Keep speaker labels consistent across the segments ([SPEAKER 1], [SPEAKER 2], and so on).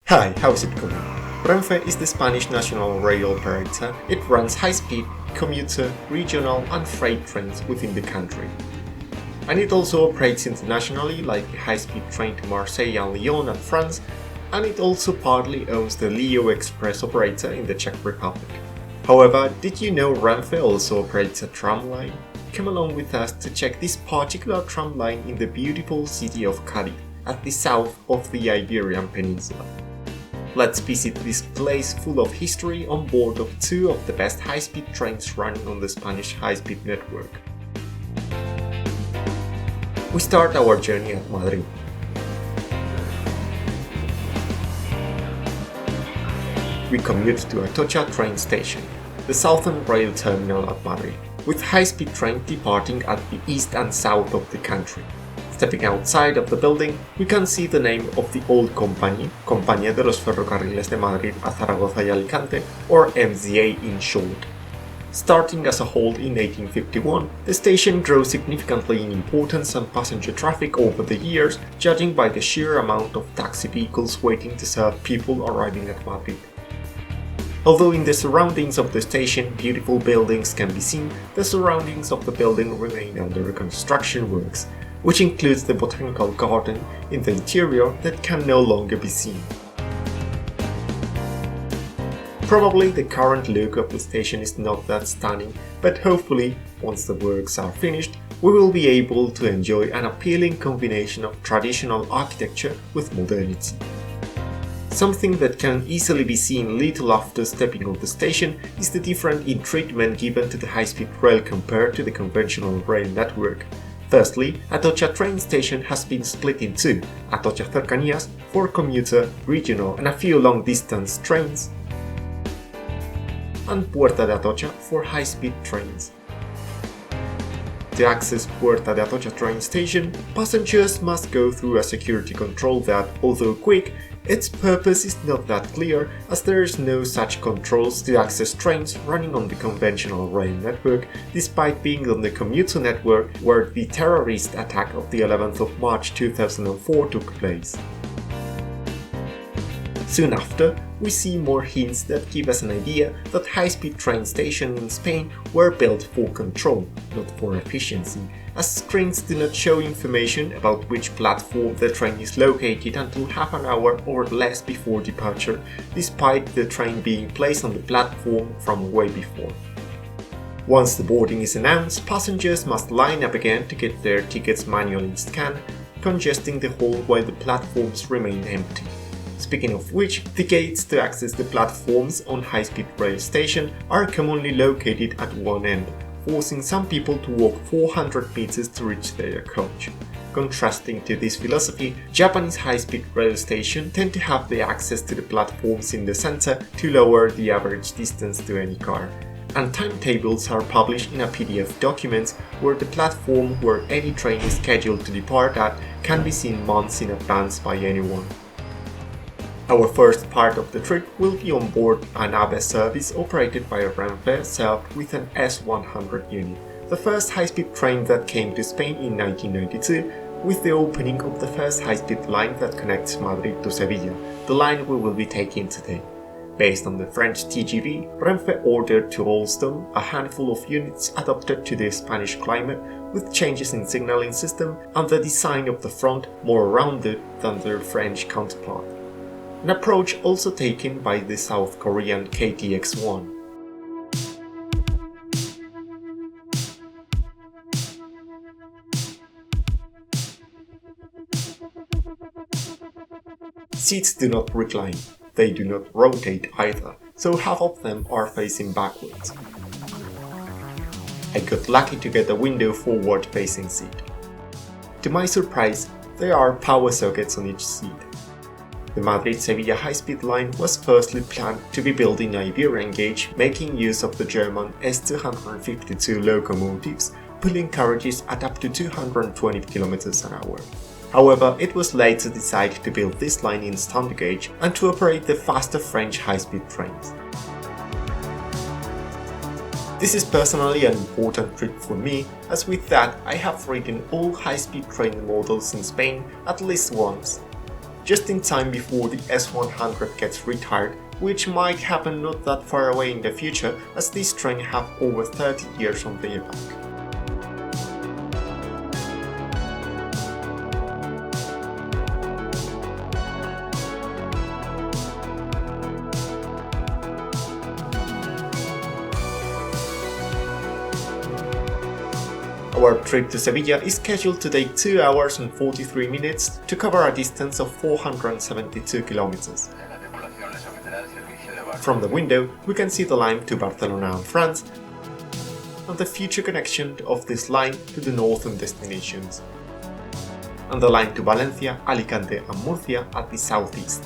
[SPEAKER 1] Hi, how's it going? Renfe is the Spanish national rail operator. It runs high-speed, commuter, regional and freight trains within the country. And it also operates internationally, like the high-speed train to Marseille and Lyon and France, and it also partly owns the Leo Express operator in the Czech Republic. However, did you know Renfe also operates a tram line? Come along with us to check this particular tram line in the beautiful city of Cádiz, at the south of the Iberian Peninsula. Let's visit this place full of history on board of two of the best high-speed trains running on the Spanish high-speed network. We start our journey at Madrid. We commute to Atocha train station, the southern rail terminal at Madrid, with high-speed trains departing at the east and south of the country. Stepping outside of the building, we can see the name of the old company, Compañía de los Ferrocarriles de Madrid a Zaragoza y Alicante, or MZA in short. Starting as a halt in 1851, the station grows significantly in importance and passenger traffic over the years, judging by the sheer amount of taxi vehicles waiting to serve people arriving at Madrid. Although in the surroundings of the station beautiful buildings can be seen, the surroundings of the building remain under construction works, which includes the botanical garden in the interior that can no longer be seen. Probably the current look of the station is not that stunning, but hopefully, once the works are finished, we will be able to enjoy an appealing combination of traditional architecture with modernity. Something that can easily be seen little after stepping on the station is the difference in treatment given to the high-speed rail compared to the conventional rail network. Firstly, Atocha train station has been split in two, Atocha Cercanías for commuter, regional and a few long-distance trains, and Puerta de Atocha for high-speed trains. To access Puerta de Atocha train station, passengers must go through a security control that, although quick, its purpose is not that clear, as there is no such controls to access trains running on the conventional rail network, despite being on the commuter network where the terrorist attack of the 11th of March 2004 took place. Soon after, we see more hints that give us an idea that high-speed train stations in Spain were built for control, not for efficiency, as screens do not show information about which platform the train is located until half an hour or less before departure, despite the train being placed on the platform from way before. Once the boarding is announced, passengers must line up again to get their tickets manually scanned, congesting the hall while the platforms remain empty. Speaking of which, the gates to access the platforms on high-speed rail station are commonly located at one end, forcing some people to walk 400 meters to reach their coach. Contrasting to this philosophy, Japanese high-speed rail stations tend to have the access to the platforms in the center to lower the average distance to any car, and timetables are published in a PDF document where the platform where any train is scheduled to depart at can be seen months in advance by anyone. Our first part of the trip will be on board an AVE service operated by Renfe served with an S-100 unit, the first high-speed train that came to Spain in 1992, with the opening of the first high-speed line that connects Madrid to Sevilla, the line we will be taking today. Based on the French TGV, Renfe ordered to Alstom a handful of units adapted to the Spanish climate, with changes in signaling system and the design of the front more rounded than their French counterpart. An approach also taken by the South Korean KTX-1. Seats do not recline, they do not rotate either, so half of them are facing backwards. I got lucky to get a window forward facing seat. To my surprise, there are power sockets on each seat. The Madrid-Sevilla high-speed line was firstly planned to be built in Iberian gauge, making use of the German S-252 locomotives, pulling carriages at up to 220 km an hour. However, it was later decided to build this line in standard gauge and to operate the faster French high-speed trains. This is personally an important trip for me, as with that I have ridden all high-speed train models in Spain at least once. just in time before the S-100 gets retired, which might happen not that far away in the future, as this train have over 30 years on their back. Our trip to Sevilla is scheduled to take 2 hours and 43 minutes to cover a distance of 472 kilometers. From the window, we can see the line to Barcelona and France, and the future connection of this line to the northern destinations, and the line to Valencia, Alicante and Murcia at the southeast.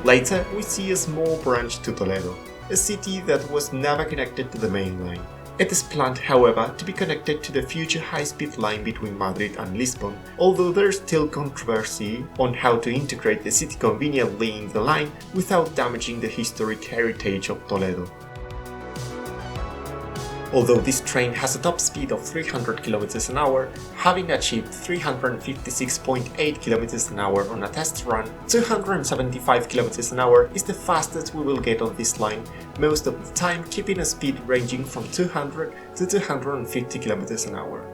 [SPEAKER 1] Later, we see a small branch to Toledo, a city that was never connected to the main line. It is planned, however, to be connected to the future high-speed line between Madrid and Lisbon, although there is still controversy on how to integrate the city conveniently in the line without damaging the historic heritage of Toledo. Although this train has a top speed of 300 km an hour, having achieved 356.8 km an hour on a test run, 275 km an hour is the fastest we will get on this line, most of the time keeping a speed ranging from 200 to 250 km an hour.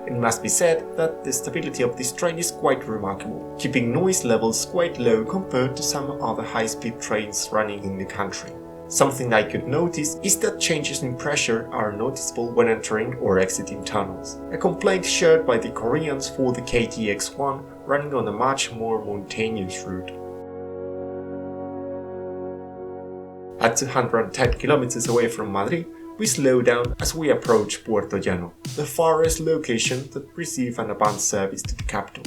[SPEAKER 1] It must be said that the stability of this train is quite remarkable, keeping noise levels quite low compared to some other high-speed trains running in the country. Something I could notice is that changes in pressure are noticeable when entering or exiting tunnels, a complaint shared by the Koreans for the KTX-1 running on a much more mountainous route. At 210 km away from Madrid, we slow down as we approach Puerto Llano, the farthest location that receives an advanced service to the capital.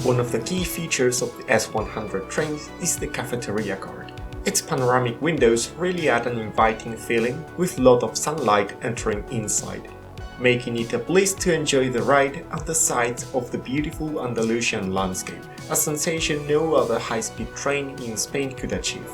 [SPEAKER 1] One of the key features of the S-100 trains is the cafeteria card. Its panoramic windows really add an inviting feeling with lot of sunlight entering inside, making it a place to enjoy the ride and the sights of the beautiful Andalusian landscape, a sensation no other high-speed train in Spain could achieve.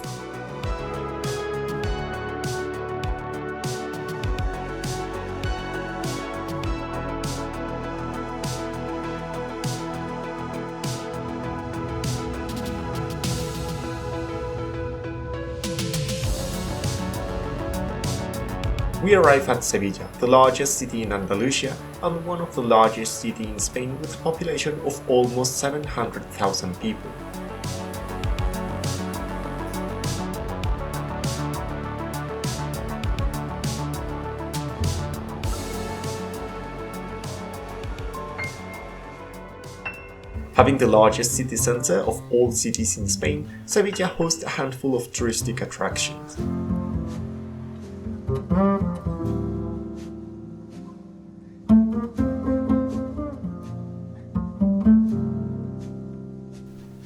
[SPEAKER 1] We arrive at Sevilla, the largest city in Andalusia and one of the largest cities in Spain with a population of almost 700,000 people. Having the largest city centre of all cities in Spain, Sevilla hosts a handful of touristic attractions.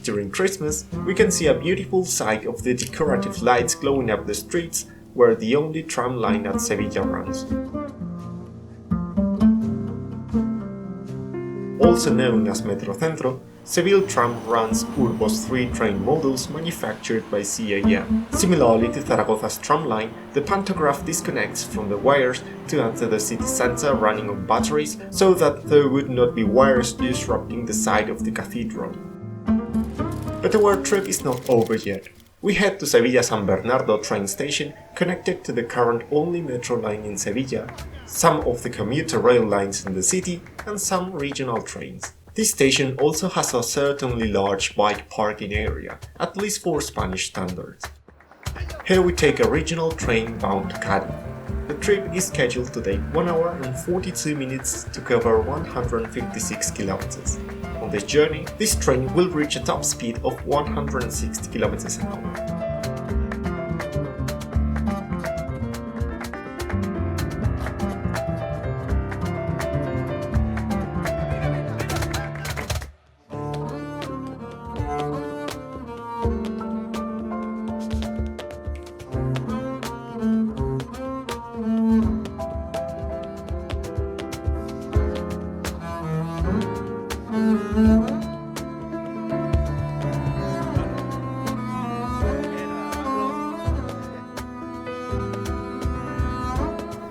[SPEAKER 1] During Christmas, we can see a beautiful sight of the decorative lights glowing up the streets where the only tram line at Sevilla runs. Also known as Metro Centro, Seville Tram runs Urbos 3 train models manufactured by CAM. Similarly to Zaragoza's tram line, the pantograph disconnects from the wires to enter the city center running on batteries so that there would not be wires disrupting the side of the cathedral. But our trip is not over yet. We head to Sevilla San Bernardo train station, connected to the current only metro line in Sevilla, some of the commuter rail lines in the city, and some regional trains. This station also has a certainly large bike parking area, at least for Spanish standards. Here we take a regional train bound to Cádiz. The trip is scheduled to take 1 hour and 42 minutes to cover 156 kilometers. On this journey, this train will reach a top speed of 160 kilometers an hour.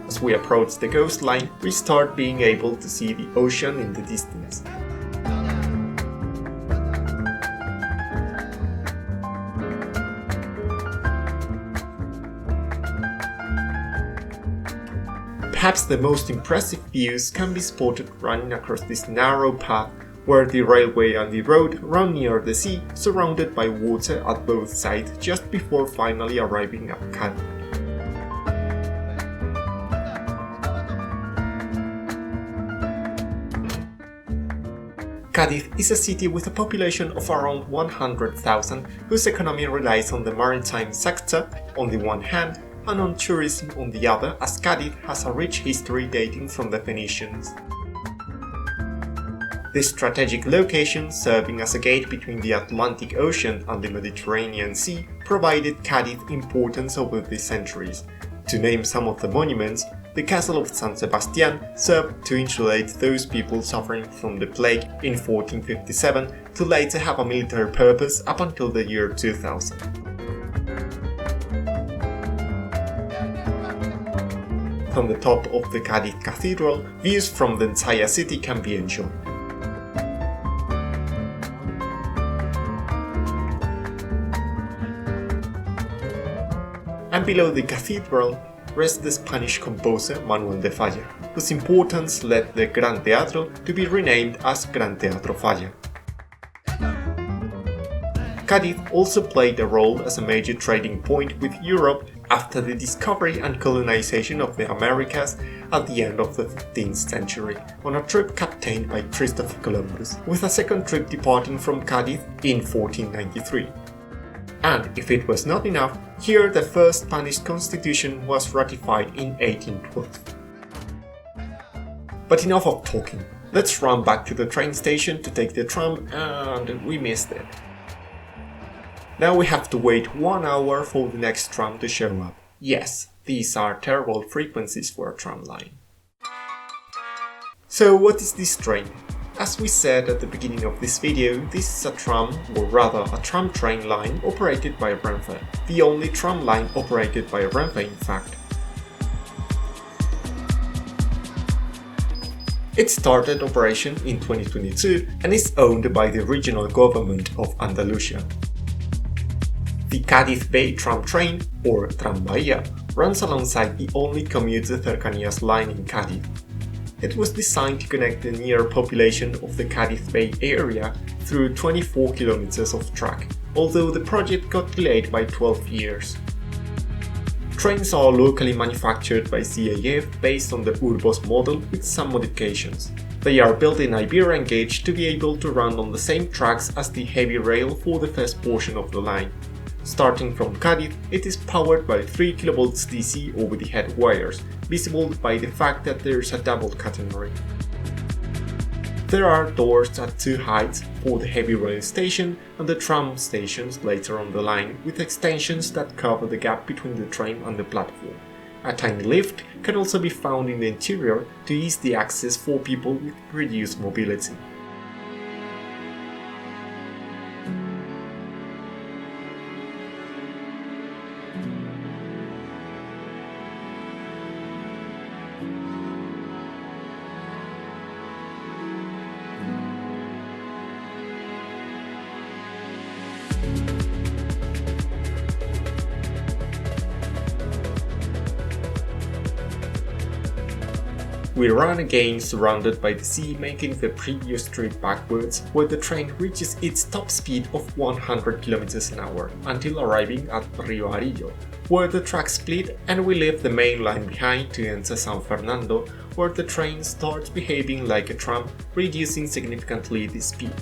[SPEAKER 1] As we approach the coastline, we start being able to see the ocean in the distance. Perhaps the most impressive views can be spotted running across this narrow path where the railway and the road run near the sea, surrounded by water at both sides just before finally arriving at Cádiz. Cádiz is a city with a population of around 100,000 whose economy relies on the maritime sector on the one hand and on tourism on the other, as Cádiz has a rich history dating from the Phoenicians. This strategic location, serving as a gate between the Atlantic Ocean and the Mediterranean Sea, provided Cádiz importance over the centuries. To name some of the monuments, the Castle of San Sebastian served to insulate those people suffering from the plague in 1457 to later have a military purpose up until the year 2000. From the top of the Cádiz Cathedral, views from the entire city can be enjoyed. And below the cathedral rests the Spanish composer Manuel de Falla, whose importance led the Gran Teatro to be renamed as Gran Teatro Falla. Cádiz also played a role as a major trading point with Europe after the discovery and colonization of the Americas at the end of the 15th century, on a trip captained by Christopher Columbus, with a second trip departing from Cádiz in 1493. And if it was not enough, here the first Spanish constitution was ratified in 1812. But enough of talking. Let's run back to the train station to take the tram, and we missed it. Now we have to wait 1 hour for the next tram to show up. Yes, these are terrible frequencies for a tram line. So what is this train? As we said at the beginning of this video, this is a tram, or rather a tram train line operated by Renfe, the only tram line operated by Renfe in fact. It started operation in 2022 and is owned by the regional government of Andalusia. The Cádiz Bay tram train, or Trambahía, runs alongside the only commuter cercanías line in Cádiz. It was designed to connect the near population of the Cádiz Bay area through 24 kilometers of track, although the project got delayed by 12 years. Trains are locally manufactured by CAF based on the Urbos model with some modifications. They are built in Iberian gauge to be able to run on the same tracks as the heavy rail for the first portion of the line. Starting from Cádiz, it is powered by 3 kV DC over the head wires, visible by the fact that there is a double catenary. There are doors at 2 heights for the heavy rail station and the tram stations later on the line, with extensions that cover the gap between the train and the platform. A tiny lift can also be found in the interior to ease the access for people with reduced mobility. We run again surrounded by the sea, making the previous trip backwards, where the train reaches its top speed of 100 km an hour, until arriving at Rio Arillo, where the tracks split and we leave the main line behind to enter San Fernando, where the train starts behaving like a tram, reducing significantly the speed.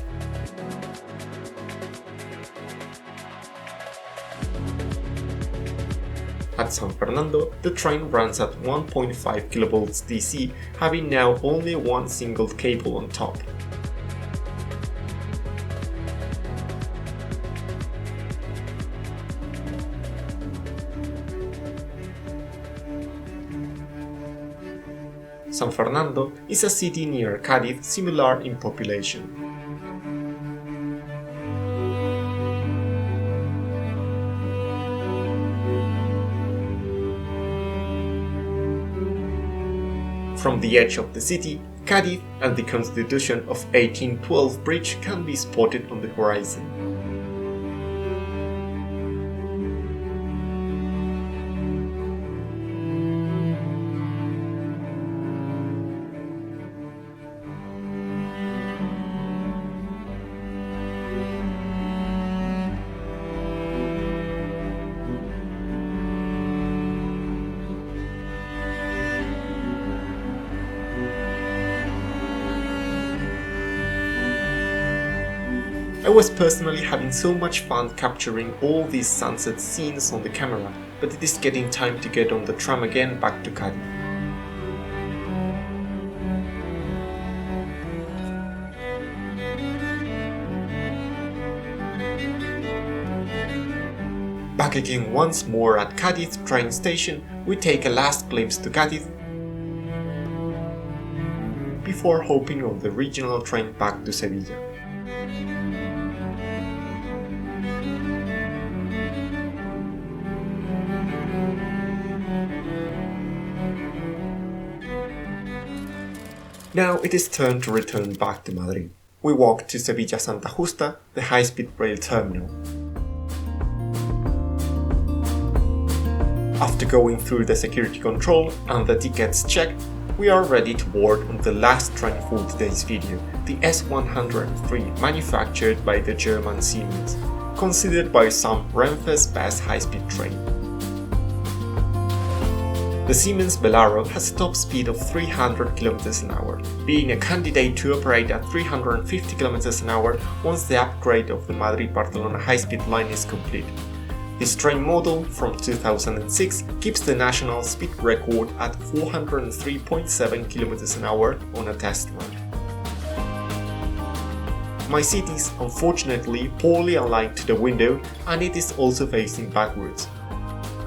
[SPEAKER 1] At San Fernando, the train runs at 1.5 kV DC, having now only one single cable on top. San Fernando is a city near Cádiz, similar in population. From the edge of the city, Cádiz and the Constitution of 1812 bridge can be spotted on the horizon. I was personally having so much fun capturing all these sunset scenes on the camera, but it is getting time to get on the tram again back to Cádiz. Back again once more at Cádiz train station, we take a last glimpse to Cádiz before hopping on the regional train back to Sevilla. Now it is turn to return back to Madrid. We walk to Sevilla Santa Justa, the high-speed rail terminal. After going through the security control and the tickets checked, we are ready to board on the last train for today's video, the S-103, manufactured by the German Siemens, considered by some Renfe's best high-speed train. The Siemens Velaro has a top speed of 300 km an hour, being a candidate to operate at 350 km an hour once the upgrade of the Madrid-Barcelona high-speed line is complete. This train model from 2006 keeps the national speed record at 403.7 km an hour on a test run. My seat is unfortunately poorly aligned to the window and it is also facing backwards.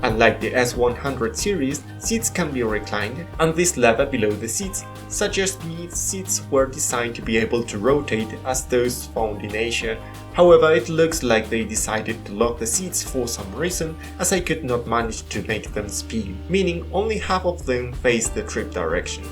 [SPEAKER 1] Unlike the S-100 series, seats can be reclined, and this lever below the seats suggests me seats were designed to be able to rotate as those found in Asia. However, it looks like they decided to lock the seats for some reason, as I could not manage to make them spin, meaning only half of them face the trip direction.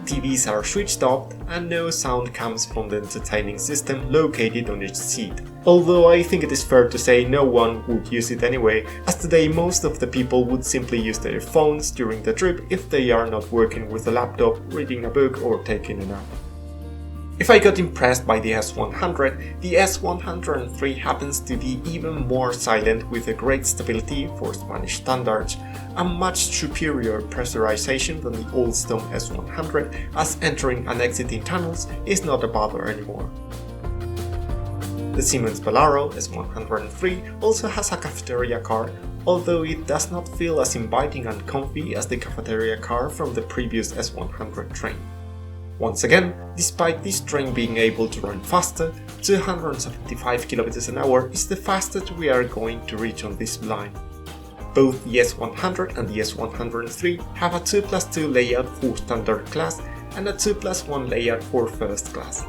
[SPEAKER 1] TVs are switched off and no sound comes from the entertaining system located on each seat. Although I think it is fair to say no one would use it anyway, as today most of the people would simply use their phones during the trip if they are not working with a laptop, reading a book or taking a nap. If I got impressed by the S-100, the S-103 happens to be even more silent with a great stability for Spanish standards, and much superior pressurization than the Alstom S-100, as entering and exiting tunnels is not a bother anymore. The Siemens Velaro S-103 also has a cafeteria car, although it does not feel as inviting and comfy as the cafeteria car from the previous S-100 train. Once again, despite this train being able to run faster, 275 km an hour is the fastest we are going to reach on this line. Both the S-100 and the S-103 have a 2+2 layout for standard class and a 2+1 layout for first class.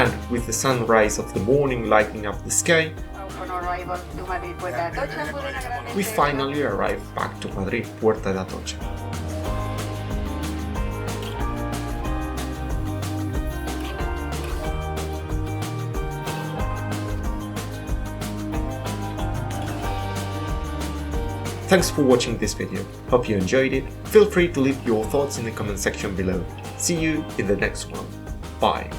[SPEAKER 1] and with the sunrise of the morning lighting up the sky, we finally arrived back to Madrid, Puerta de Atocha. Thanks for watching this video. Hope you enjoyed it. Feel free to leave your thoughts in the comment section below. See you in the next one. Bye.